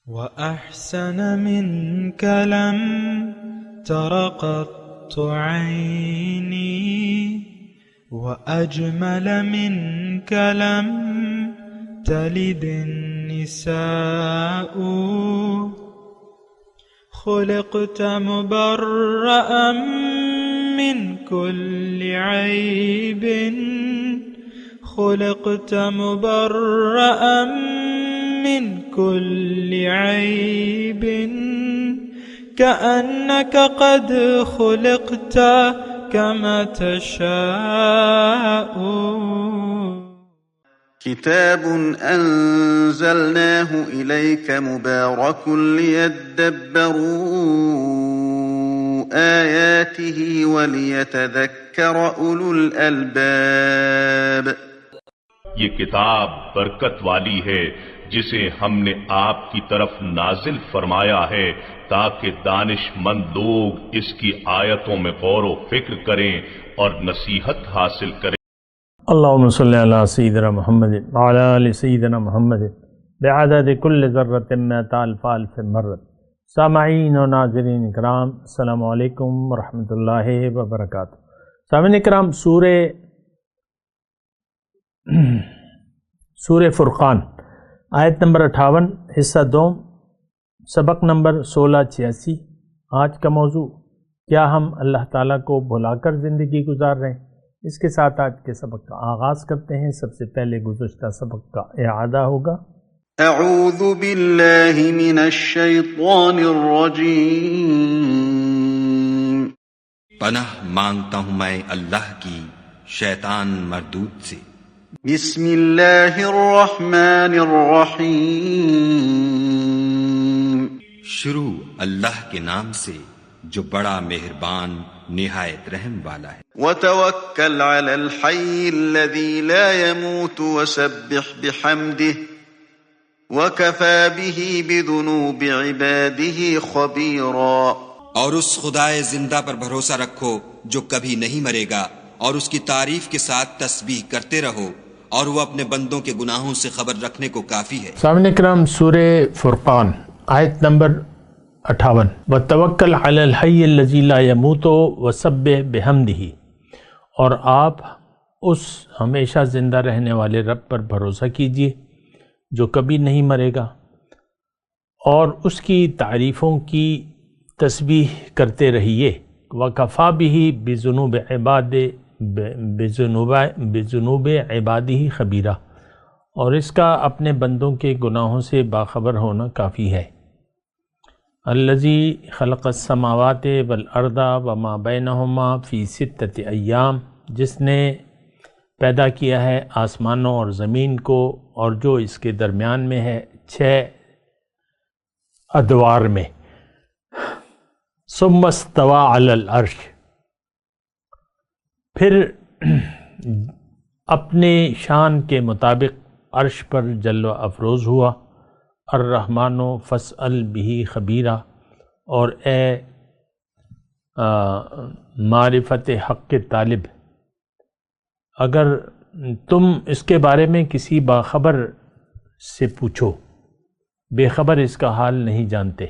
وأحسن منك لم تر قط عيني وأجمل منك لم تلد النساء خلقت مبرأ من كل عيب خلقت مبرأ من كل عيب كأنك قد خلقت كما تشاء. كتاب أنزلناه إليك مبارك ليدبروا آياته وليتذكر أولو الألباب. یہ کتاب برکت والی ہے جسے ہم نے آپ کی طرف نازل فرمایا ہے تاکہ دانش مند لوگ اس کی آیتوں میں غور و فکر کریں اور نصیحت حاصل کریں. اللہم صلی علی سیدنا محمد وعلی آل سیدنا محمد بعدد کل ذرۃ مئۃ الف الف مرۃ. سامعین و ناظرین اکرام، السلام علیکم ورحمۃ اللہ وبرکاتہ. سامعین اکرام، سورہ فرقان آیت نمبر 58 حصہ دوم سبق نمبر 1686. آج کا موضوع، کیا ہم اللہ تعالیٰ کو بھلا کر زندگی گزار رہے ہیں؟ اس کے ساتھ آج کے سبق کا آغاز کرتے ہیں. سب سے پہلے گزشتہ سبق کا اعادہ ہوگا. اعوذ باللہ من الشیطان الرجیم. پناہ مانگتا ہوں میں اللہ کی شیطان مردود سے. بسم اللہ الرحمن الرحیم. شروع اللہ کے نام سے جو بڑا مہربان نہایت رحم والا ہے. وتوکل علی الحی الذی لا يموت وسبح بحمده وکفى به بذنوب عباده خبیرا. اور اس خدائے زندہ پر بھروسہ رکھو جو کبھی نہیں مرے گا، اور اس کی تعریف کے ساتھ تسبیح کرتے رہو، اور وہ اپنے بندوں کے گناہوں سے خبر رکھنے کو کافی ہے. سامعین کرام، سورہ فرقان آیت نمبر 58. وتوکل علی الحی الذی لا یموت وسبح بحمدہ، اور آپ اس ہمیشہ زندہ رہنے والے رب پر بھروسہ کیجیے جو کبھی نہیں مرے گا، اور اس کی تعریفوں کی تسبیح کرتے رہیے. وکفیٰ بہ بذنوب عبادہ خبیرہ، اور اس کا اپنے بندوں کے گناہوں سے باخبر ہونا کافی ہے. الذی خلق السماوات والارض وما بینہما فی ستۃ ایام، جس نے پیدا کیا ہے آسمانوں اور زمین کو اور جو اس کے درمیان میں ہے 6 ادوار میں. ثم استوى علی العرش، پھر اپنے شان کے مطابق عرش پر جل و افروز ہوا. الرحمن فاسأل بہ خبیرہ، اور اے معرفت حق کے طالب، اگر تم اس کے بارے میں کسی باخبر سے پوچھو، بے خبر اس کا حال نہیں جانتے.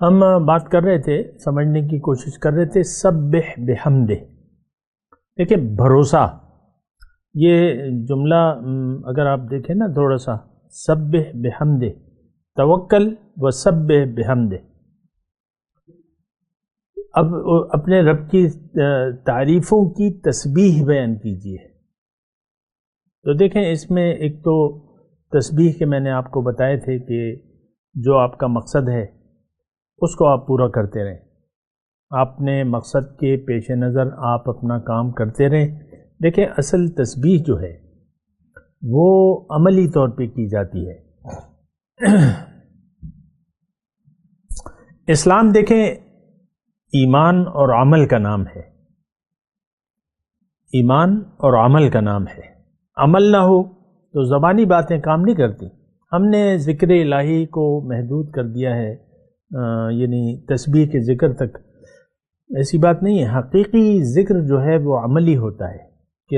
ہم بات کر رہے تھے، سمجھنے کی کوشش کر رہے تھے سبح بحمدہ. دیکھیں، بھروسہ، یہ جملہ اگر آپ دیکھیں نا تھوڑا سا، سبح بحمدہ، توکل و سبح بحمدہ. اب اپنے رب کی تعریفوں کی تسبیح بیان کیجیے. تو دیکھیں، اس میں ایک تو تسبیح کے میں نے آپ کو بتائے تھے کہ جو آپ کا مقصد ہے اس کو آپ پورا کرتے رہیں. اپنے مقصد کے پیش نظر آپ اپنا کام کرتے رہیں. دیکھیں، اصل تسبیح جو ہے وہ عملی طور پہ کی جاتی ہے. اسلام دیکھیں ایمان اور عمل کا نام ہے. ایمان اور عمل کا نام ہے. عمل نہ ہو تو زبانی باتیں کام نہیں کرتی. ہم نے ذکر الہی کو محدود کر دیا ہے، یعنی تسبیح کے ذکر تک. ایسی بات نہیں ہے. حقیقی ذکر جو ہے وہ عملی ہوتا ہے کہ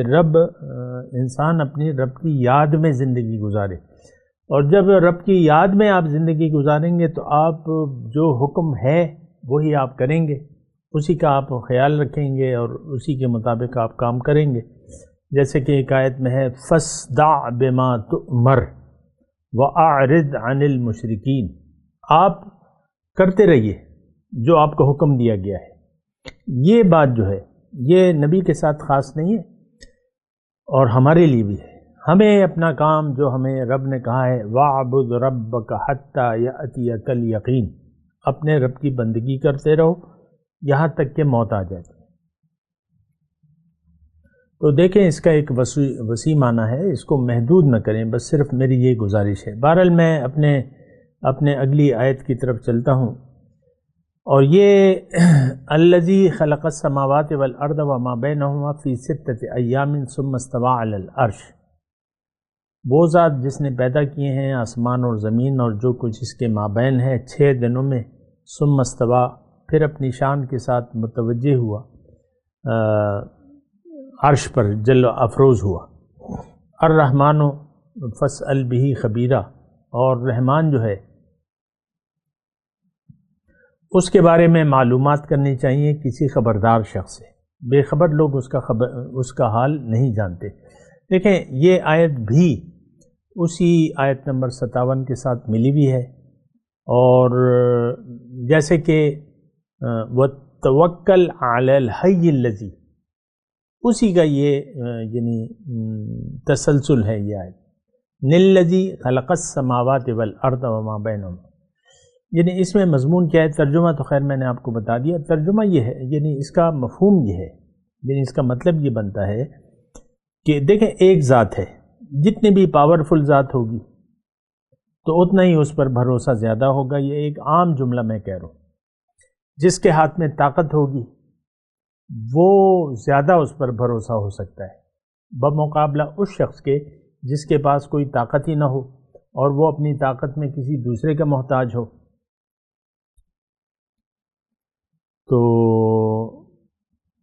انسان اپنی رب کی یاد میں زندگی گزارے. اور جب رب کی یاد میں آپ زندگی گزاریں گے تو آپ جو حکم ہے وہی آپ کریں گے، اسی کا آپ خیال رکھیں گے اور اسی کے مطابق آپ کام کریں گے. جیسے کہ ایک آیت میں ہے فَاصْدَعْ بِمَا تُؤْمَرْ وَأَعْرِضْ عَنِ الْمُشْرِكِينَ. آپ کرتے رہیے جو آپ کو حکم دیا گیا ہے. یہ بات جو ہے یہ نبی کے ساتھ خاص نہیں ہے اور ہمارے لیے بھی ہے. ہمیں اپنا کام جو ہمیں رب نے کہا ہے وَاعْبُدْ رَبَّكَ حَتَّى يَأْتِيَكَ الْيَقِينُ، اپنے رب کی بندگی کرتے رہو یہاں تک کہ موت آ جائے. تو دیکھیں اس کا ایک وسیع معنی ہے، اس کو محدود نہ کریں، بس صرف میری یہ گزارش ہے. بہرحال میں اپنے اگلی آیت کی طرف چلتا ہوں، اور یہ الذی خلق السماوات والارض وما بینہما فی 6 ایام ثم استوى علی العرش. وہ ذات جس نے پیدا کیے ہیں آسمان اور زمین اور جو کچھ اس کے مابین ہے 6 دنوں میں، ثم استوى، پھر اپنی شان کے ساتھ متوجہ ہوا، عرش پر جل افروز ہوا. الرحمن فاسأل به خبیرہ، اور رحمان جو ہے اس کے بارے میں معلومات کرنی چاہیے کسی خبردار شخص سے. بے خبر لوگ اس کا حال نہیں جانتے. دیکھیں یہ آیت بھی اسی آیت نمبر 57 کے ساتھ ملی ہوئی ہے، اور جیسے کہ وَتَوَكَّلْ عَلَى الْحَيِّ الَّذِي، اسی کا یہ یعنی تسلسل ہے یہ آیت. نِلَّذِي خَلَقَ السَّمَاوَاتِ وَالْأَرْضَ وَمَا بَيْنَهُمَا. یعنی اس میں مضمون کیا ہے؟ ترجمہ تو خیر میں نے آپ کو بتا دیا. ترجمہ یہ ہے، یعنی اس کا مفہوم یہ ہے، یعنی اس کا مطلب یہ بنتا ہے کہ دیکھیں ایک ذات ہے، جتنی بھی پاورفل ذات ہوگی تو اتنا ہی اس پر بھروسہ زیادہ ہوگا. یہ ایک عام جملہ میں کہہ رہا ہوں. جس کے ہاتھ میں طاقت ہوگی وہ زیادہ اس پر بھروسہ ہو سکتا ہے بمقابلہ اس شخص کے جس کے پاس کوئی طاقت ہی نہ ہو اور وہ اپنی طاقت میں کسی دوسرے کا محتاج ہو. تو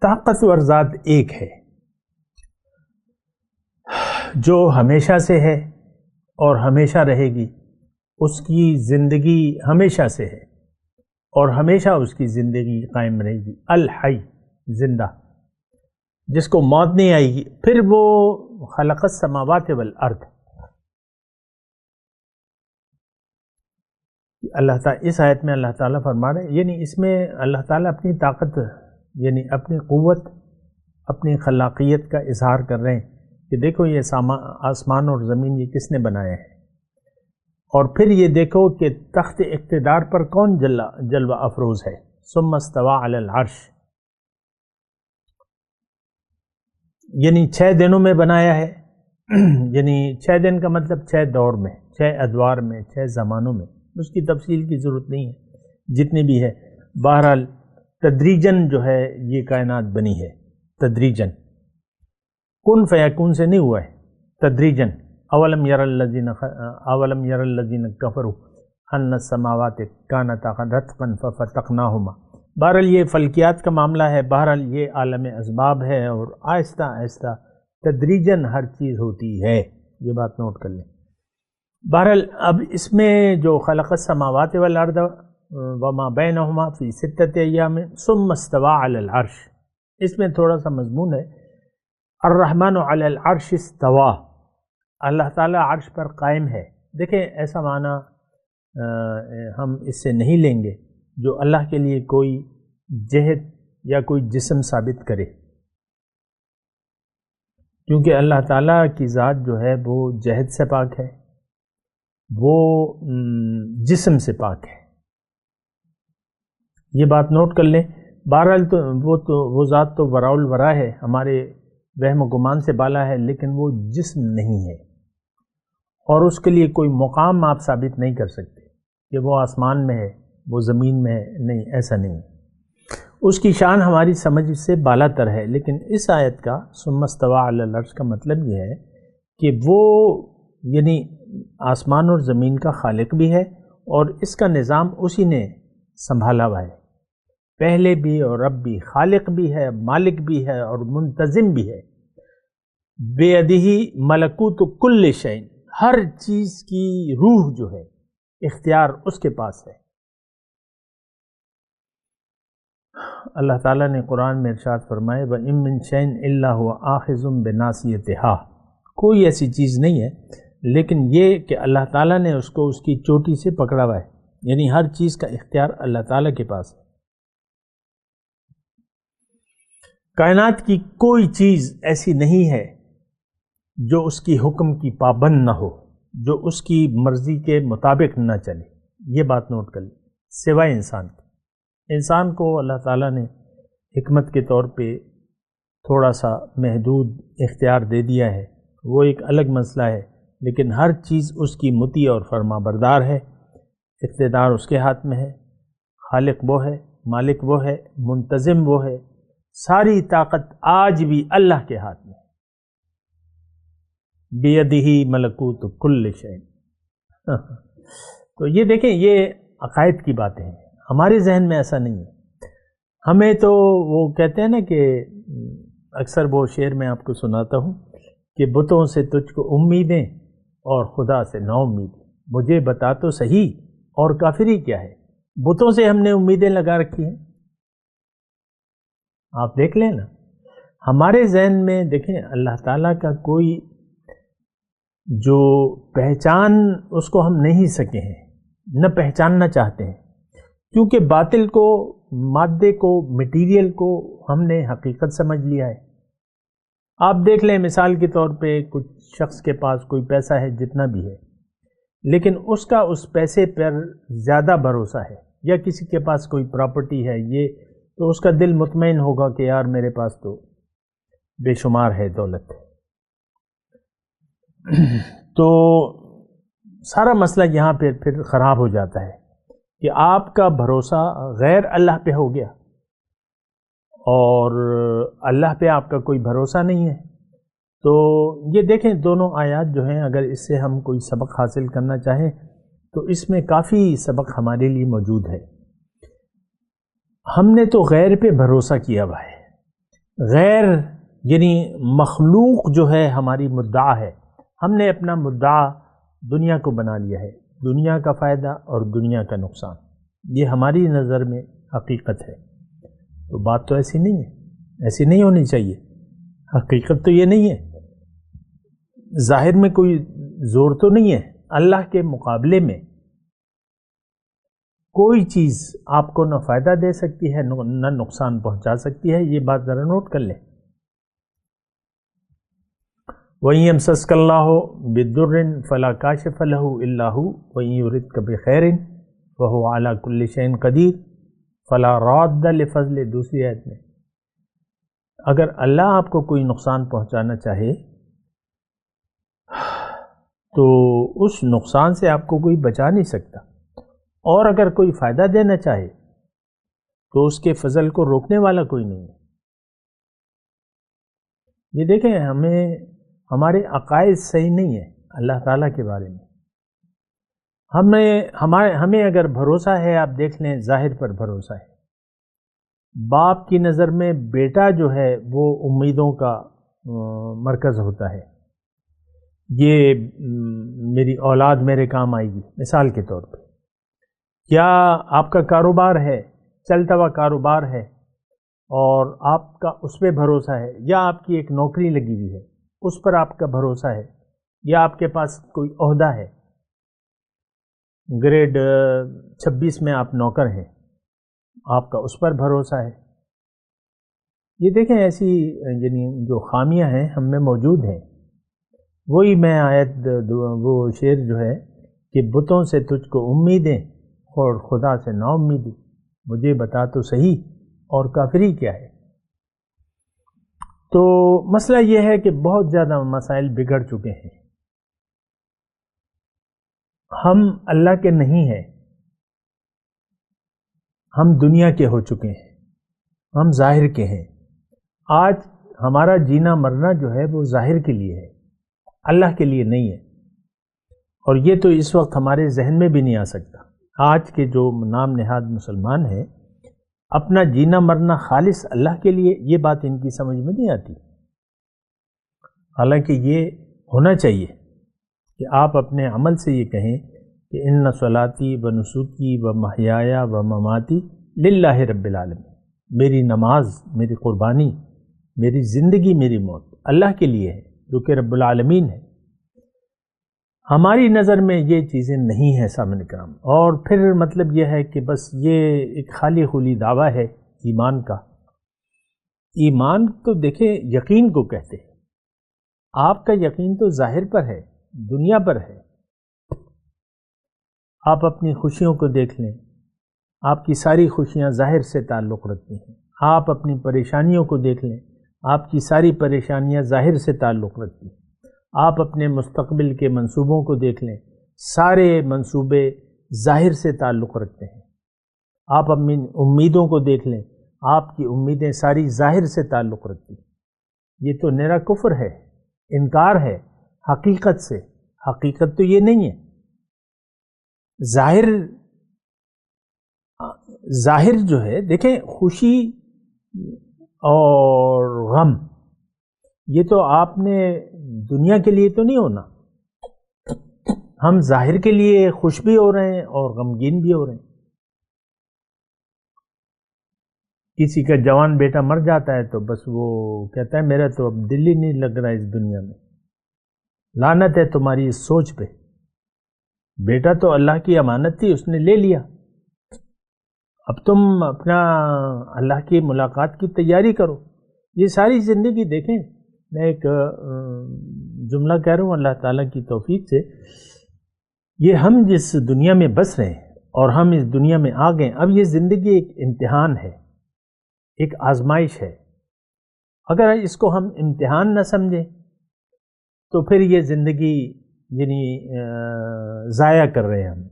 طاقتور ذات ایک ہے جو ہمیشہ سے ہے اور ہمیشہ رہے گی. اس کی زندگی ہمیشہ سے ہے اور ہمیشہ اس کی زندگی قائم رہے گی. الحی، زندہ، جس کو موت نہیں آئے گی. پھر وہ خلق السماوات والارض، اللہ تعالیٰ اس آیت میں اللہ تعالیٰ فرما رہے ہیں، یعنی اس میں اللہ تعالیٰ اپنی طاقت یعنی اپنی قوت، اپنی خلاقیت کا اظہار کر رہے ہیں کہ دیکھو یہ آسمان اور زمین یہ کس نے بنایا ہے. اور پھر یہ دیکھو کہ تخت اقتدار پر کون جلوہ افروز ہے. ثم استوى علی العرش، یعنی 6 دنوں میں بنایا ہے. یعنی 6 دن کا مطلب 6 دور میں، 6 ادوار میں، 6 زمانوں میں. اس کی تفصیل کی ضرورت نہیں ہے، جتنی بھی ہے. بہرحال تدریجاً جو ہے یہ کائنات بنی ہے، تدریجاً، کن فیکون سے نہیں ہوا ہے، تدریجاً. اولم یر الذین کفروا ان السماوات کانتا رتقا ففتقناہما. بہرحال یہ فلکیات کا معاملہ ہے، بہرحال یہ عالم اسباب ہے اور آہستہ آہستہ تدریجاً ہر چیز ہوتی ہے. یہ بات نوٹ کر لیں. بہرحال اب اس میں جو خلق السماوات والارض وما بینہما فی 6 ایام ثم استوى علی العرش، اس میں تھوڑا سا مضمون ہے. الرحمن علی العرش استوى، اللہ تعالیٰ عرش پر قائم ہے. دیکھیں ایسا معنی ہم اس سے نہیں لیں گے جو اللہ کے لیے کوئی جہت یا کوئی جسم ثابت کرے، کیونکہ اللہ تعالیٰ کی ذات جو ہے وہ جہت سے پاک ہے، وہ جسم سے پاک ہے. یہ بات نوٹ کر لیں. بہرحال تو وہ ذات تو وراء الورا ہے، ہمارے وہم و گمان سے بالا ہے، لیکن وہ جسم نہیں ہے اور اس کے لیے کوئی مقام آپ ثابت نہیں کر سکتے کہ وہ آسمان میں ہے، وہ زمین میں ہے. نہیں، ایسا نہیں. اس کی شان ہماری سمجھ سے بالا تر ہے. لیکن اس آیت کا ثم استوى علی العرش کا مطلب یہ ہے کہ وہ یعنی آسمان اور زمین کا خالق بھی ہے اور اس کا نظام اسی نے سنبھالا ہوا ہے پہلے بھی اور اب بھی. خالق بھی ہے، مالک بھی ہے اور منتظم بھی ہے. بیدہ ملکوت کل شیء، ہر چیز کی روح جو ہے اختیار اس کے پاس ہے۔ اللہ تعالیٰ نے قرآن میں ارشاد فرمائے وَإِن مِّن شَيْءٍ إِلَّا هُوَ آخِذٌ بِنَاصِيَتِهَا، کوئی ایسی چیز نہیں ہے لیکن یہ کہ اللہ تعالیٰ نے اس کو اس کی چوٹی سے پکڑا ہوا ہے، یعنی ہر چیز کا اختیار اللہ تعالیٰ کے پاس ہے۔ کائنات کی کوئی چیز ایسی نہیں ہے جو اس کی حکم کی پابند نہ ہو، جو اس کی مرضی کے مطابق نہ چلے، یہ بات نوٹ کر لیں، سوائے انسان کے۔ انسان کو اللہ تعالیٰ نے حکمت کے طور پہ تھوڑا سا محدود اختیار دے دیا ہے، وہ ایک الگ مسئلہ ہے، لیکن ہر چیز اس کی مطیع اور فرما بردار ہے، اقتدار اس کے ہاتھ میں ہے، خالق وہ ہے، مالک وہ ہے، منتظم وہ ہے، ساری طاقت آج بھی اللہ کے ہاتھ میں ہے۔ بیدہ ملکوت کل شیء۔ تو یہ دیکھیں، یہ عقائد کی باتیں ہیں، ہمارے ذہن میں ایسا نہیں ہے۔ ہمیں تو وہ کہتے ہیں نا کہ اکثر وہ شعر میں آپ کو سناتا ہوں کہ بتوں سے تجھ کو امیدیں اور خدا سے نا امیدیں، مجھے بتا تو صحیح اور کافری کیا ہے۔ بتوں سے ہم نے امیدیں لگا رکھی ہیں، آپ دیکھ لیں نا۔ ہمارے ذہن میں دیکھیں اللہ تعالیٰ کا کوئی جو پہچان اس کو ہم نہیں سکے ہیں، نہ پہچاننا چاہتے ہیں، کیونکہ باطل کو، مادے کو، مٹیریل کو ہم نے حقیقت سمجھ لیا ہے۔ آپ دیکھ لیں مثال کے طور پہ کچھ شخص کے پاس کوئی پیسہ ہے، جتنا بھی ہے، لیکن اس کا اس پیسے پر زیادہ بھروسہ ہے، یا کسی کے پاس کوئی پراپرٹی ہے یہ، تو اس کا دل مطمئن ہوگا کہ یار میرے پاس تو بے شمار ہے دولت۔ تو سارا مسئلہ یہاں پہ پھر خراب ہو جاتا ہے کہ آپ کا بھروسہ غیر اللہ پہ ہو گیا اور اللہ پہ آپ کا کوئی بھروسہ نہیں ہے۔ تو یہ دیکھیں دونوں آیات جو ہیں، اگر اس سے ہم کوئی سبق حاصل کرنا چاہیں تو اس میں کافی سبق ہمارے لیے موجود ہے۔ ہم نے تو غیر پہ بھروسہ کیا ہوا ہے، غیر یعنی مخلوق جو ہے ہماری مدعا ہے، ہم نے اپنا مدعا دنیا کو بنا لیا ہے، دنیا کا فائدہ اور دنیا کا نقصان، یہ ہماری نظر میں حقیقت ہے۔ تو بات تو ایسی نہیں ہے، ایسی نہیں ہونی چاہیے، حقیقت تو یہ نہیں ہے۔ ظاہر میں کوئی زور تو نہیں ہے، اللہ کے مقابلے میں کوئی چیز آپ کو نہ فائدہ دے سکتی ہے نہ نقصان پہنچا سکتی ہے، یہ بات ذرا نوٹ کر لیں۔ وَإِن يَمْسَسْكَ اللَّهُ بِضُرٍّ فَلَا كَاشِفَ لَهُ إِلَّا هُوَ وَإِن يُرِدْكَ بِخَيْرٍ فَهُوَ عَلَى كُلِّ شَيْءٍ قَدِيرٌ فَلَا رَادَّ لِفَضْلِهِ۔ دوسری آیت میں اگر اللہ آپ کو کوئی نقصان پہنچانا چاہے تو اس نقصان سے آپ کو کوئی بچا نہیں سکتا، اور اگر کوئی فائدہ دینا چاہے تو اس کے فضل کو روکنے والا کوئی نہیں ہے۔ یہ دیکھیں ہمارے عقائد صحیح نہیں ہے اللہ تعالیٰ کے بارے میں۔ ہمیں اگر بھروسہ ہے، آپ دیکھ لیں ظاہر پر بھروسہ ہے، باپ کی نظر میں بیٹا جو ہے وہ امیدوں کا مرکز ہوتا ہے، یہ میری اولاد میرے کام آئے گی مثال کے طور پہ، یا آپ کا کاروبار ہے، چلتا ہوا کاروبار ہے اور آپ کا اس پہ بھروسہ ہے، یا آپ کی ایک نوکری لگی ہوئی ہے اس پر آپ کا بھروسہ ہے، یا آپ کے پاس کوئی عہدہ ہے، گریڈ 26 میں آپ نوکر ہیں، آپ کا اس پر بھروسہ ہے۔ یہ دیکھیں ایسی یعنی جو خامیاں ہیں ہم میں موجود ہیں، وہی میں آیت وہ شعر جو ہے کہ بتوں سے تجھ کو امیدیں اور خدا سے نا امیدی، مجھے بتا تو صحیح اور کافری کیا ہے۔ تو مسئلہ یہ ہے کہ بہت زیادہ مسائل بگڑ چکے ہیں، ہم اللہ کے نہیں ہیں، ہم دنیا کے ہو چکے ہیں، ہم ظاہر کے ہیں۔ آج ہمارا جینا مرنا جو ہے وہ ظاہر کے لیے ہے، اللہ کے لیے نہیں ہے، اور یہ تو اس وقت ہمارے ذہن میں بھی نہیں آ سکتا۔ آج کے جو نام نہاد مسلمان ہیں، اپنا جینا مرنا خالص اللہ کے لیے، یہ بات ان کی سمجھ میں نہیں آتی، حالانکہ یہ ہونا چاہیے کہ آپ اپنے عمل سے یہ کہیں کہ ان صلاتی و نسکی و محیایا و مماتی للہ رب العالمین، میری نماز، میری قربانی، میری زندگی، میری موت اللہ کے لیے ہے جو کہ رب العالمین ہے۔ ہماری نظر میں یہ چیزیں نہیں ہیں سامعین کرام، اور پھر مطلب یہ ہے کہ بس یہ ایک خالی خلی دعویٰ ہے ایمان کا۔ ایمان تو دیکھیں یقین کو کہتے ہیں، آپ کا یقین تو ظاہر پر ہے، دنیا پر ہے۔ آپ اپنی خوشیوں کو دیکھ لیں، آپ کی ساری خوشیاں ظاہر سے تعلق رکھتی ہیں۔ آپ اپنی پریشانیوں کو دیکھ لیں، آپ کی ساری پریشانیاں ظاہر سے تعلق رکھتی ہیں۔ آپ اپنے مستقبل کے منصوبوں کو دیکھ لیں، سارے منصوبے ظاہر سے تعلق رکھتے ہیں۔ آپ اپنی امیدوں کو دیکھ لیں، آپ کی امیدیں ساری ظاہر سے تعلق رکھتی ہیں۔ یہ تو نیرا کفر ہے، انکار ہے حقیقت سے۔ حقیقت تو یہ نہیں ہے۔ ظاہر جو ہے، دیکھیں خوشی اور غم یہ تو آپ نے دنیا کے لیے تو نہیں ہونا۔ ہم ظاہر کے لیے خوش بھی ہو رہے ہیں اور غمگین بھی ہو رہے ہیں۔ کسی کا جوان بیٹا مر جاتا ہے تو بس وہ کہتا ہے میرا تو اب دل ہی نہیں لگ رہا اس دنیا میں، لعنت ہے تمہاری اس سوچ پہ۔ بیٹا تو اللہ کی امانت تھی، اس نے لے لیا، اب تم اپنا اللہ کی ملاقات کی تیاری کرو۔ یہ ساری زندگی دیکھیں، میں ایک جملہ کہہ رہا ہوں اللہ تعالیٰ کی توفیق سے، یہ ہم جس دنیا میں بس رہے ہیں اور ہم اس دنیا میں آ گئے، اب یہ زندگی ایک امتحان ہے، ایک آزمائش ہے۔ اگر اس کو ہم امتحان نہ سمجھیں تو پھر یہ زندگی یعنی ضائع کر رہے ہیں ہم۔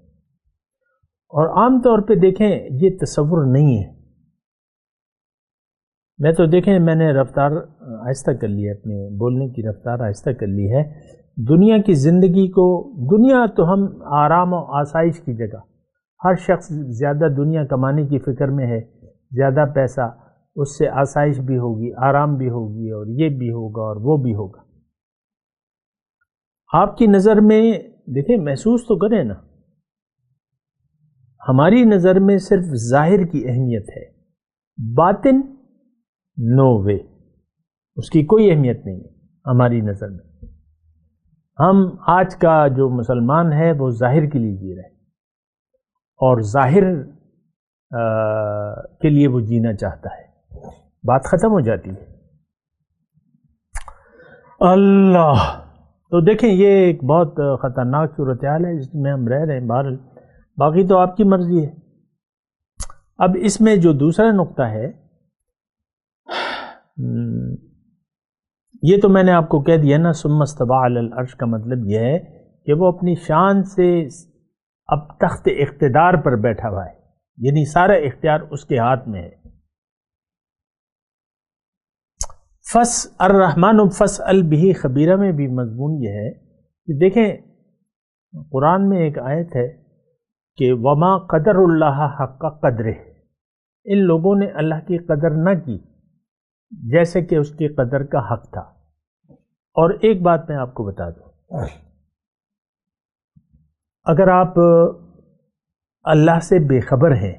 اور عام طور پہ دیکھیں یہ تصور نہیں ہے۔ میں تو دیکھیں میں نے رفتار آہستہ کر لی ہے، اپنے بولنے کی رفتار آہستہ کر لی ہے۔ دنیا کی زندگی کو، دنیا تو ہم آرام و آسائش کی جگہ، ہر شخص زیادہ دنیا کمانے کی فکر میں ہے، زیادہ پیسہ، اس سے آسائش بھی ہوگی، آرام بھی ہوگی، اور یہ بھی ہوگا اور وہ بھی ہوگا۔ آپ کی نظر میں دیکھیں، محسوس تو کریں نا، ہماری نظر میں صرف ظاہر کی اہمیت ہے، باطن نو وے، اس کی کوئی اہمیت نہیں ہے ہماری نظر میں۔ ہم آج کا جو مسلمان ہے وہ ظاہر کے لیے جی رہے ہیں، اور ظاہر کے لیے وہ جینا چاہتا ہے، بات ختم ہو جاتی ہے۔ اللہ، تو دیکھیں یہ ایک بہت خطرناک صورتحال ہے جس میں ہم رہ رہے ہیں۔ بہرحال باقی تو آپ کی مرضی ہے۔ اب اس میں جو دوسرا نقطہ ہے، یہ تو میں نے آپ کو کہہ دیا نا، ثم استوى علی العرش کا مطلب یہ ہے کہ وہ اپنی شان سے اب تخت اقتدار پر بیٹھا ہوا ہے، یعنی سارا اختیار اس کے ہاتھ میں ہے۔ الرحمن فاسأل بہ خبیرہ میں بھی مضمون یہ ہے کہ دیکھیں قرآن میں ایک آیت ہے کہ وما قدر اللہ حق قدرہ، ان لوگوں نے اللہ کی قدر نہ کی جیسے کہ اس کی قدر کا حق تھا۔ اور ایک بات میں آپ کو بتا دوں، اگر آپ اللہ سے بے خبر ہیں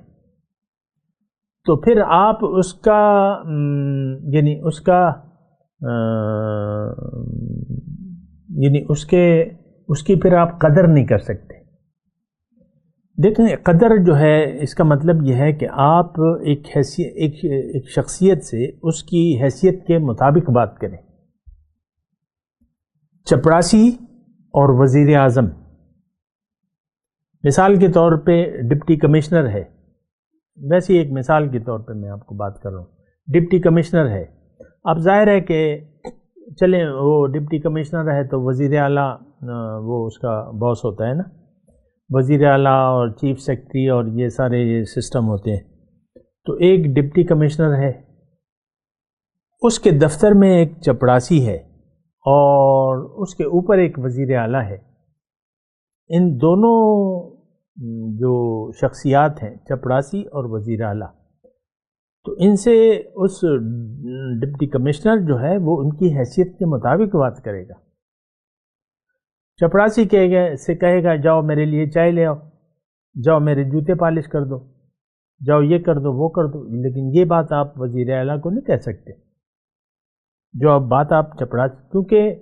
تو پھر آپ اس کا اس کی پھر آپ قدر نہیں کر سکتے۔ دیکھیں قدر جو ہے اس کا مطلب یہ ہے کہ آپ ایک شخصیت سے اس کی حیثیت کے مطابق بات کریں۔ چپڑاسی اور وزیر اعظم مثال کے طور پہ ڈپٹی کمشنر ہے، ویسے ایک مثال کے طور پہ میں آپ کو بات کر رہا ہوں، ڈپٹی کمشنر ہے۔ اب ظاہر ہے کہ چلیں وہ ڈپٹی کمشنر ہے تو وزیر اعلیٰ وہ اس کا باس ہوتا ہے نا، وزیر اعلیٰ اور چیف سیکرٹری اور یہ سارے یہ سسٹم ہوتے ہیں۔ تو ایک ڈپٹی کمشنر ہے، اس کے دفتر میں ایک چپڑاسی ہے اور اس کے اوپر ایک وزیر اعلیٰ ہے۔ ان دونوں جو شخصیات ہیں، چپڑاسی اور وزیر اعلیٰ، تو ان سے اس ڈپٹی کمشنر جو ہے وہ ان کی حیثیت کے مطابق بات کرے گا۔ چپڑاسی کہے گا جاؤ میرے لیے چائے لے آؤ، جاؤ میرے جوتے پالش کر دو، جاؤ یہ کر دو وہ کر دو، لیکن یہ بات آپ وزیر اعلیٰ کو نہیں کہہ سکتے، جو اب بات آپ چپڑاسی، کیونکہ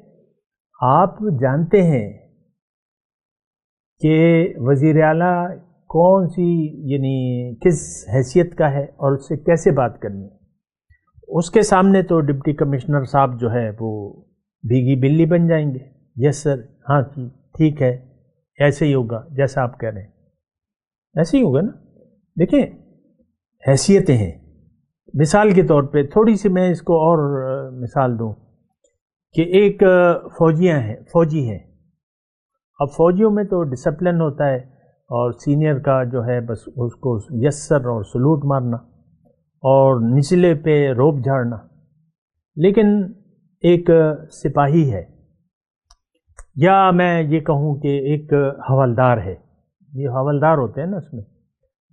آپ جانتے ہیں کہ وزیر اعلیٰ کون سی یعنی کس حیثیت کا ہے اور اس سے کیسے بات کرنی ہے۔ اس کے سامنے تو ڈپٹی کمشنر صاحب جو ہے وہ بھیگی بلی بن جائیں گے، یس سر، ہاں جی ٹھیک ہے، ایسے ہی ہوگا جیسا آپ کہہ رہے ہیں، ایسے ہی ہوگا نا۔ دیکھیں حیثیتیں ہیں، مثال کے طور پہ تھوڑی سی میں اس کو اور مثال دوں کہ ایک فوجی ہیں، اب فوجیوں میں تو ڈسپلن ہوتا ہے اور سینئر کا جو ہے بس اس کو یس سر اور سلوٹ مارنا اور نچلے پہ روب جھاڑنا، لیکن ایک سپاہی ہے یا میں یہ کہوں کہ ایک حوالدار ہے، یہ حوالدار ہوتے ہیں نا اس میں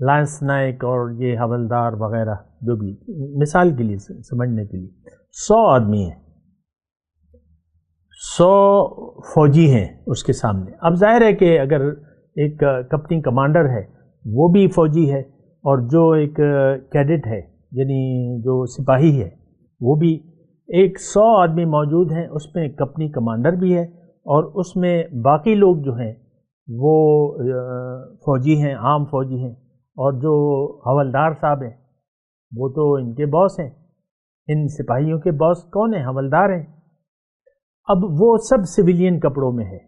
لانس نائک اور یہ حوالدار وغیرہ، جو بھی مثال کے لیے سمجھنے کے لیے 100 آدمی ہیں، 100 فوجی ہیں اس کے سامنے۔ اب ظاہر ہے کہ اگر ایک کمپنی کمانڈر ہے وہ بھی فوجی ہے اور جو ایک کیڈٹ ہے یعنی جو سپاہی ہے وہ بھی، ایک 100 آدمی موجود ہیں، اس میں کمپنی کمانڈر بھی ہے اور اس میں باقی لوگ جو ہیں وہ فوجی ہیں، عام فوجی ہیں، اور جو حوالدار صاحب ہیں وہ تو ان کے باس ہیں، ان سپاہیوں کے باس کون ہیں؟ حوالدار ہیں۔ اب وہ سب سویلین کپڑوں میں ہے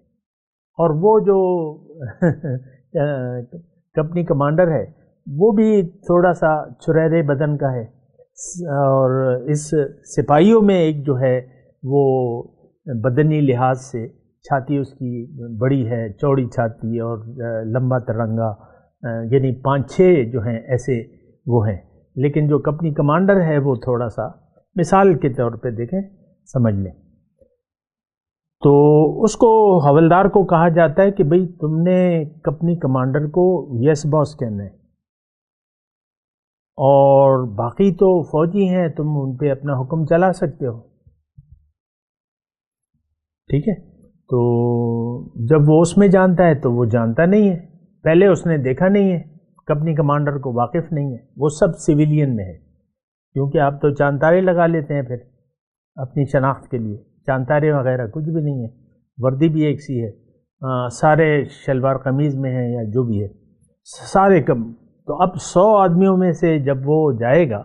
اور وہ جو کمپنی کمانڈر ہے وہ بھی تھوڑا سا چھریرے بدن کا ہے، اور اس سپاہیوں میں ایک جو ہے وہ بدنی لحاظ سے چھاتی اس کی بڑی ہے، چوڑی چھاتی اور لمبا ترنگا، یعنی 5-6 جو ہیں ایسے وہ ہیں، لیکن جو کمپنی کمانڈر ہے وہ تھوڑا سا مثال کے طور پہ دیکھیں سمجھ لیں، تو اس کو حوالدار کو کہا جاتا ہے کہ بھئی تم نے کمپنی کمانڈر کو یس باس کہنا ہے، اور باقی تو فوجی ہیں، تم ان پہ اپنا حکم چلا سکتے ہو، ٹھیک ہے۔ تو جب وہ اس میں جانتا ہے تو وہ جانتا نہیں ہے، پہلے اس نے دیکھا نہیں ہے، کمپنی کمانڈر کو واقف نہیں ہے، وہ سب سویلین میں ہے، کیونکہ آپ تو چاند تارے لگا لیتے ہیں پھر اپنی شناخت کے لیے، چاند تارے وغیرہ کچھ بھی نہیں ہے، وردی بھی ایک سی ہے، سارے شلوار قمیض میں ہیں یا جو بھی ہے سارے کم۔ تو اب 100 آدمیوں میں سے جب وہ جائے گا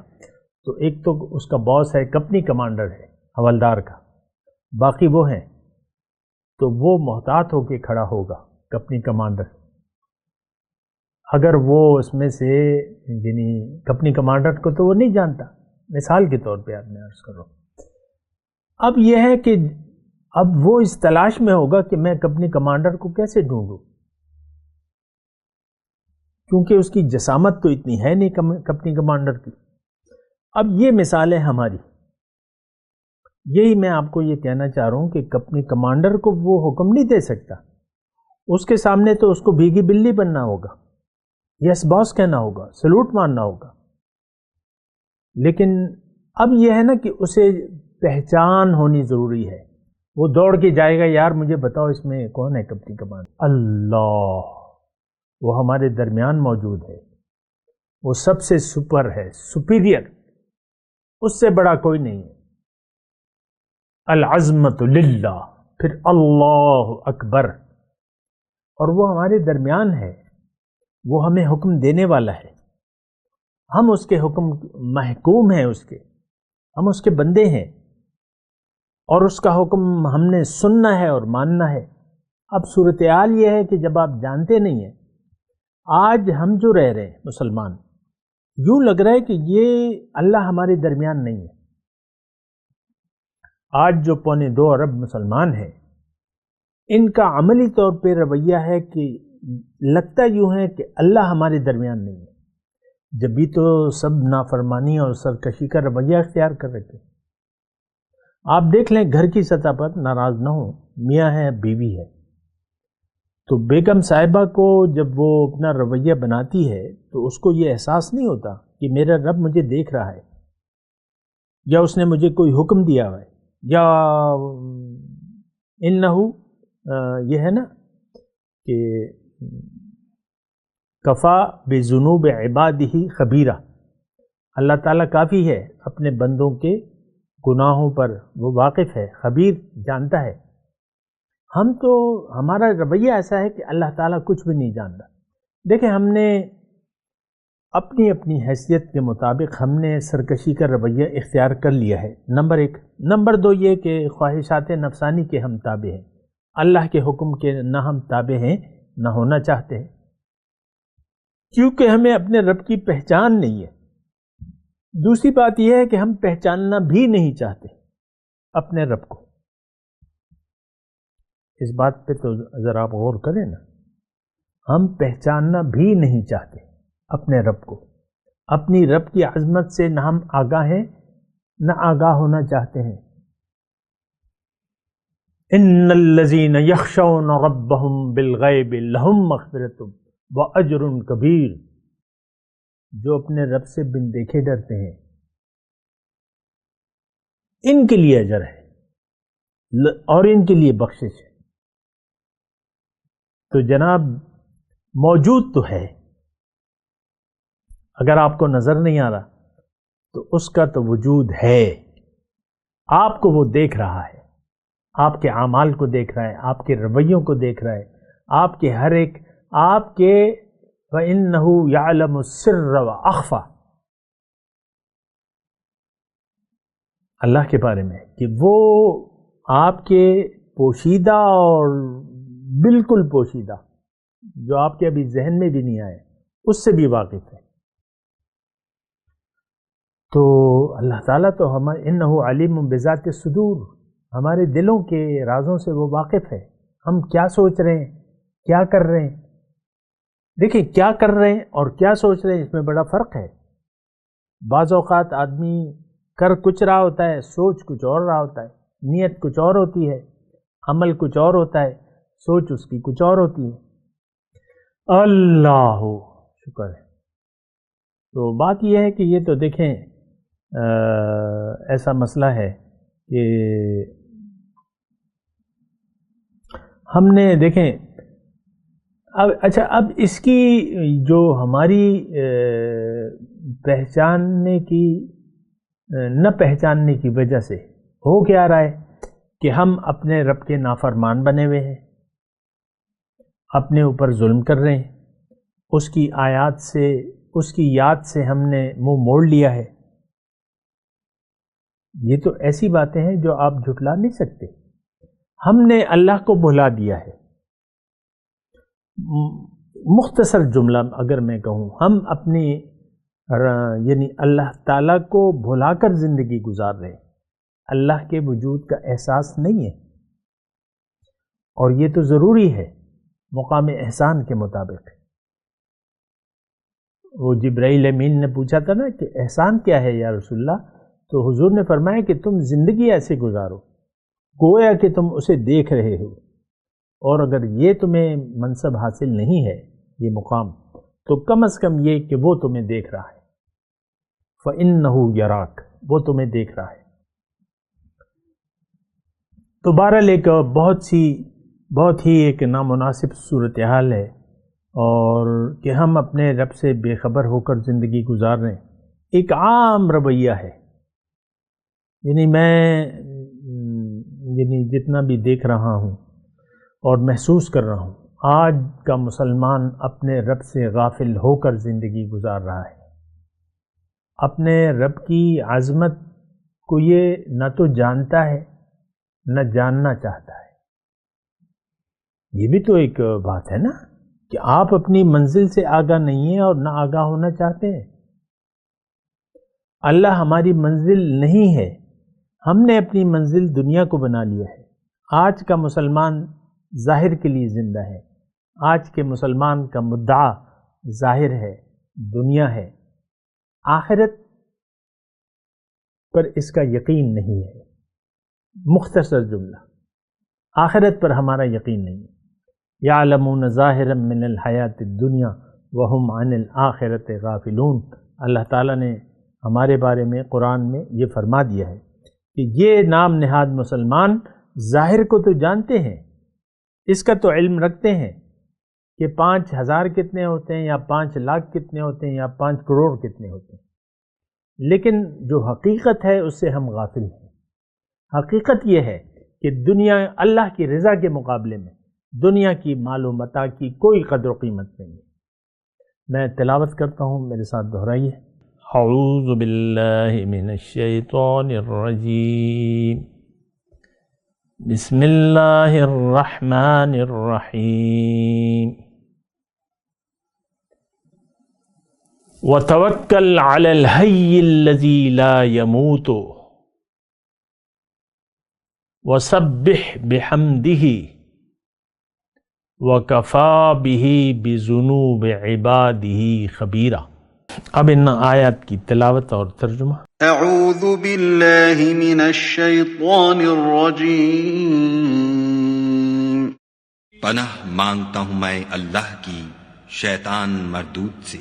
تو ایک تو اس کا باس ہے، کمپنی کمانڈر ہے حوالدار کا، باقی وہ ہیں، تو وہ محتاط ہو کے کھڑا ہوگا کمپنی کمانڈر، اگر وہ اس میں سے یعنی کمپنی کمانڈر کو تو وہ نہیں جانتا، مثال کے طور پہ آپ میں عرض کر رہا ہوں۔ اب یہ ہے کہ اب وہ اس تلاش میں ہوگا کہ میں کمپنی کمانڈر کو کیسے ڈھونڈوں، کیونکہ اس کی جسامت تو اتنی ہے نہیں کمپنی کمانڈر کی۔ اب یہ مثال ہے ہماری، یہی میں آپ کو یہ کہنا چاہ رہا ہوں کہ کمپنی کمانڈر کو وہ حکم نہیں دے سکتا، اس کے سامنے تو اس کو بھیگی بلی بننا ہوگا، یس باس کہنا ہوگا، سلوٹ مارنا ہوگا، لیکن اب یہ ہے نا کہ اسے پہچان ہونی ضروری ہے، وہ دوڑ کے جائے گا یار مجھے بتاؤ اس میں کون ہے کمپنی کمانڈر، اللہ وہ ہمارے درمیان موجود ہے، وہ سب سے سپر ہے، سپیریئر، اس سے بڑا کوئی نہیں ہے، العظمت للہ، پھر اللہ اکبر، اور وہ ہمارے درمیان ہے، وہ ہمیں حکم دینے والا ہے، ہم اس کے حکم محکوم ہیں، ہم اس کے بندے ہیں، اور اس کا حکم ہم نے سننا ہے اور ماننا ہے۔ اب صورتحال یہ ہے کہ جب آپ جانتے نہیں ہیں، آج ہم جو رہ رہے ہیں مسلمان، یوں لگ رہا ہے کہ یہ اللہ ہمارے درمیان نہیں ہے۔ آج جو 2.25 ارب مسلمان ہیں، ان کا عملی طور پہ رویہ ہے کہ لگتا یوں ہے کہ اللہ ہمارے درمیان نہیں ہے، جب بھی تو سب نافرمانی اور سرکشی کا رویہ اختیار کر رکھے۔ آپ دیکھ لیں گھر کی سطح پر، ناراض نہ ہوں، میاں ہے بیوی ہے، تو بیگم صاحبہ کو جب وہ اپنا رویہ بناتی ہے تو اس کو یہ احساس نہیں ہوتا کہ میرا رب مجھے دیکھ رہا ہے، یا اس نے مجھے کوئی حکم دیا ہے، یا انہو یہ ہے نا کہ کفا بذنوب عبادہ خبیرہ، اللہ تعالیٰ کافی ہے اپنے بندوں کے گناہوں پر، وہ واقف ہے، خبیر، جانتا ہے۔ ہم تو ہمارا رویہ ایسا ہے کہ اللہ تعالیٰ کچھ بھی نہیں جانتا۔ دیکھیں، ہم نے اپنی اپنی حیثیت کے مطابق ہم نے سرکشی کا رویہ اختیار کر لیا ہے، نمبر 1۔ نمبر 2 یہ کہ خواہشات نفسانی کے ہم تابع ہیں، اللہ کے حکم کے نہ ہم تابع ہیں نہ ہونا چاہتے ہیں، کیونکہ ہمیں اپنے رب کی پہچان نہیں ہے۔ دوسری بات یہ ہے کہ ہم پہچاننا بھی نہیں چاہتے اپنے رب کو۔ اس بات پہ تو ذرا آپ غور کریں نا، ہم پہچاننا بھی نہیں چاہتے اپنے رب کو، اپنی رب کی عظمت سے نہ ہم آگاہ ہیں نہ آگاہ ہونا چاہتے ہیں۔ ان الذین یخشون ربهم بالغیب لہم مغفرۃ واجر کبیر، جو اپنے رب سے بن دیکھے ڈرتے ہیں ان کے لیے اجر ہے اور ان کے لیے بخشش ہے۔ تو جناب موجود تو ہے، اگر آپ کو نظر نہیں آ رہا تو اس کا تو وجود ہے، آپ کو وہ دیکھ رہا ہے، آپ کے اعمال کو دیکھ رہا ہے، آپ کے رویوں کو دیکھ رہا ہے، آپ کے ہر ایک، آپ کے وَإِنَّهُ يَعْلَمُ السِّرَّ وَأَخْفَى، اللہ کے بارے میں کہ وہ آپ کے پوشیدہ اور بالکل پوشیدہ، جو آپ کے ابھی ذہن میں بھی نہیں آئے، اس سے بھی واقف ہے۔ تو اللہ تعالیٰ تو اِنَّهُ عَلِيمٌ بِذَاتِ الصُّدُورِ، ہمارے دلوں کے رازوں سے وہ واقف ہے، ہم کیا سوچ رہے ہیں، کیا کر رہے ہیں۔ دیکھیں، کیا کر رہے ہیں اور کیا سوچ رہے ہیں، اس میں بڑا فرق ہے۔ بعض اوقات آدمی کر کچھ رہا ہوتا ہے، سوچ کچھ اور رہا ہوتا ہے، نیت کچھ اور ہوتی ہے، عمل کچھ اور ہوتا ہے، سوچ اس کی کچھ اور ہوتی ہے۔ اللہ شکر ہے۔ تو بات یہ ہے کہ یہ تو دیکھیں ایسا مسئلہ ہے کہ ہم نے دیکھیں اب اس کی جو ہماری پہچاننے کی نہ پہچاننے کی وجہ سے ہو کیا رہا ہے کہ ہم اپنے رب کے نافرمان بنے ہوئے ہیں، اپنے اوپر ظلم کر رہے ہیں، اس کی آیات سے، اس کی یاد سے ہم نے منہ موڑ لیا ہے۔ یہ تو ایسی باتیں ہیں جو آپ جھٹلا نہیں سکتے۔ ہم نے اللہ کو بھلا دیا ہے۔ مختصر جملہ اگر میں کہوں، ہم اپنی یعنی اللہ تعالیٰ کو بھلا کر زندگی گزار رہے ہیں، اللہ کے وجود کا احساس نہیں ہے، اور یہ تو ضروری ہے مقام احسان کے مطابق۔ وہ جبرائیل امین نے پوچھا تھا نا کہ احسان کیا ہے یا رسول اللہ، تو حضور نے فرمایا کہ تم زندگی ایسے گزارو گویا کہ تم اسے دیکھ رہے ہو، اور اگر یہ تمہیں منصب حاصل نہیں ہے، یہ مقام، تو کم از کم یہ کہ وہ تمہیں دیکھ رہا ہے، فَإِنَّهُ يَرَاكَ، وہ تمہیں دیکھ رہا ہے۔ تو بہرحال ایک بہت ہی ایک نامناسب صورتحال ہے، اور کہ ہم اپنے رب سے بے خبر ہو کر زندگی گزار رہے ہیں، ایک عام رویہ ہے۔ یعنی جتنا بھی دیکھ رہا ہوں اور محسوس کر رہا ہوں، آج کا مسلمان اپنے رب سے غافل ہو کر زندگی گزار رہا ہے، اپنے رب کی عظمت کو یہ نہ تو جانتا ہے نہ جاننا چاہتا ہے۔ یہ بھی تو ایک بات ہے نا کہ آپ اپنی منزل سے آگاہ نہیں ہیں اور نہ آگاہ ہونا چاہتے ہیں۔ اللہ ہماری منزل نہیں ہے، ہم نے اپنی منزل دنیا کو بنا لیا ہے۔ آج کا مسلمان ظاہر کے لیے زندہ ہے، آج کے مسلمان کا مدعا ظاہر ہے، دنیا ہے، آخرت پر اس کا یقین نہیں ہے۔ مختصر جملہ، آخرت پر ہمارا یقین نہیں ہے۔ یعلمون ظاہرا من الحیات الدنیا وہم عن الآخرۃ غافلون، اللہ تعالیٰ نے ہمارے بارے میں قرآن میں یہ فرما دیا ہے کہ یہ نام نہاد مسلمان ظاہر کو تو جانتے ہیں، اس کا تو علم رکھتے ہیں کہ 5,000 کتنے ہوتے ہیں یا 5 لاکھ کتنے ہوتے ہیں یا 5 کروڑ کتنے ہوتے ہیں، لیکن جو حقیقت ہے اس سے ہم غافل ہیں۔ حقیقت یہ ہے کہ دنیا اللہ کی رضا کے مقابلے میں دنیا کی مال و متاع کی کوئی قدر و قیمت نہیں ہے۔ میں تلاوت کرتا ہوں، میرے ساتھ دہرائیے۔ اعوذ باللہ من الشیطان الرجیم، بسم اللہ الرحمن الرحیم، وتوکل علی الحی الذی لا یموت وسبح بحمدہ وکفی بہ بذنوب عبادہ خبیرا۔ اب ان آیات کی تلاوت اور ترجمہ۔ اعوذ باللہ من الشیطان الرجیم، پناہ مانگتا ہوں میں اللہ کی شیطان مردود سے۔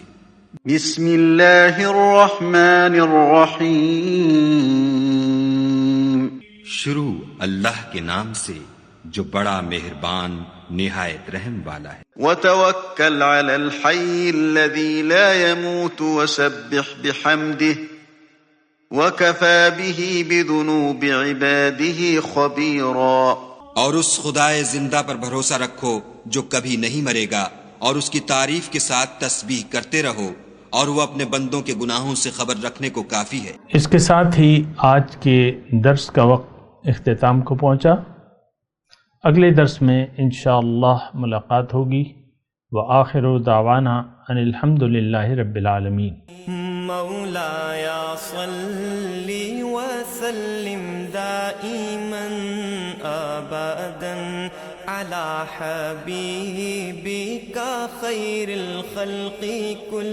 بسم اللہ الرحمن الرحیم، شروع اللہ کے نام سے جو بڑا مہربان نہایت رحم والا ہے۔ وتوکل علی الحی الذی لا يموت وسبح بحمدہ وکفی بہ بذنوب عبادہ خبیرا۔ اور اس خدائے زندہ پر بھروسہ رکھو جو کبھی نہیں مرے گا، اور اس کی تعریف کے ساتھ تسبیح کرتے رہو، اور وہ اپنے بندوں کے گناہوں سے خبر رکھنے کو کافی ہے۔ اس کے ساتھ ہی آج کے درس کا وقت اختتام کو پہنچا۔ اگلے درس میں انشاءاللہ ملاقات ہوگی۔ وآخر دعوانا ان الحمد للہ رب العالمین۔ مولایا صلی وسلم دائما ابدا علی حبیبک خیر الخلق کل